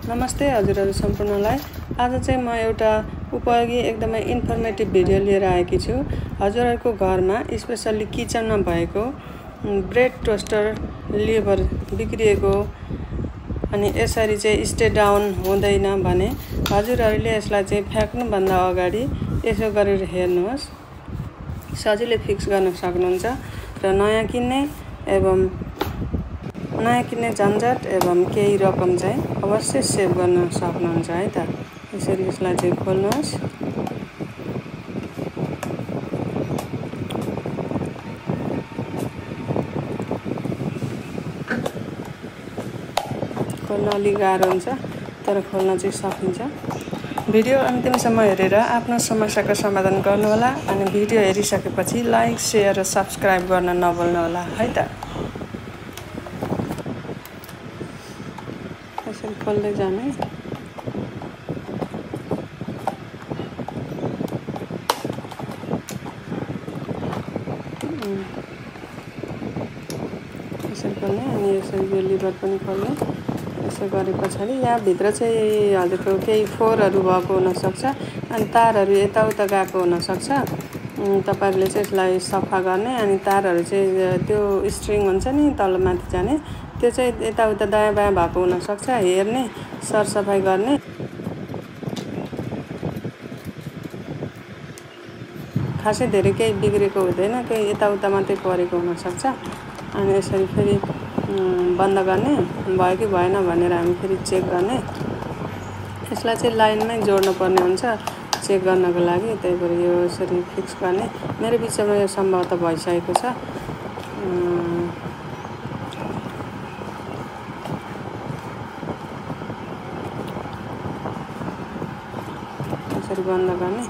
नमस्ते हजुरहरु सम्पूर्णलाई। आज चाहिँ म एउटा उपयोगी एकदमै इन्फर्मेटिभ भिडियो लिएर आएकी छु। हजुरहरुको घरमा स्पेशली किचनमा भएको ब्रेड टोस्टर लिभर बिग्रिएको अनि यसरी चाहिँ स्टे डाउन हुँदैन भने हजुरहरुले यसलाई चाहिँ फ्याक्नु भन्दा अगाडि यसो गरेर हेर्नुहोस्। सजिलै फिक्स गर्न सक्नुहुन्छ र नयाँ किन्ने झन्झट एवं केही रकम चाहिँ अवश्य सेभ गर्न सक्नुहुन्छ है त। यसरी यसलाई चाहिँ खोल्नुहोस्। खोल्न अलि गाह्रो हुन्छ तर खोल्न चाहिँ सकिन्छ। भिडियो अन्तिमसम्म हेरेर आफ्नो समस्याको समाधान गर्नुहोला अनि भिडियो हेरिसकेपछि लाइक, शेयर र सब्स्क्राइब गर्न नभुल्नुहोला है त। यसरी खोल्दै जाने। यसरी खोल्ने अनि यसरी यो लिभर पनि खोल्ने। यसो गरे पछाडि यहाँ भित्र चाहिँ हजुरको केही फोरहरु भएको हुन सक्छ अनि तारहरु यताउता गएको हुन सक्छ। तपाईहरुले चाहिँ यसलाई सफा गर्ने अनि तारहरु चाहिँ त्यो स्ट्रिङ हुन्छ नि तलमाथि जाने त्यो चाहिँ यताउता दायाँ बायाँ भएको हुन सक्छ। हेर्ने, सरसफाइ गर्ने। खासै धेरै केही बिग्रेको हुँदैन, केही यताउता मात्रै परेको हुन सक्छ। अनि यसरी फेरि बन्द गर्ने, भयो कि भएन भनेर हामी फेरि चेक गर्ने। यसलाई चाहिँ लाइनमै जोड्नु पर्ने हुन्छ चेक गर्नको लागि, त्यही भएर यो यसरी फिक्स गर्ने। मेरो विचारमा यो सम्भवतः भइसकेको छ। यसरी बन्द गर्ने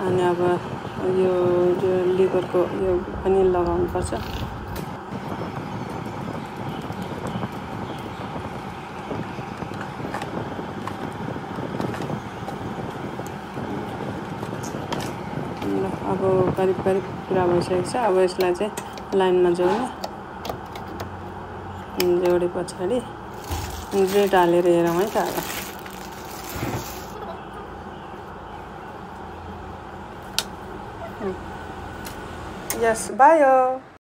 अनि अब यो लिभरको यो पनि लगाउनु पर्छ। अब करिब पुरा भइसकेको छ। अब यसलाई चाहिँ लाइनमा जोड्ने। जोडे पछाडि ब्रेड हालेर हेरौँ है त। यस भयो।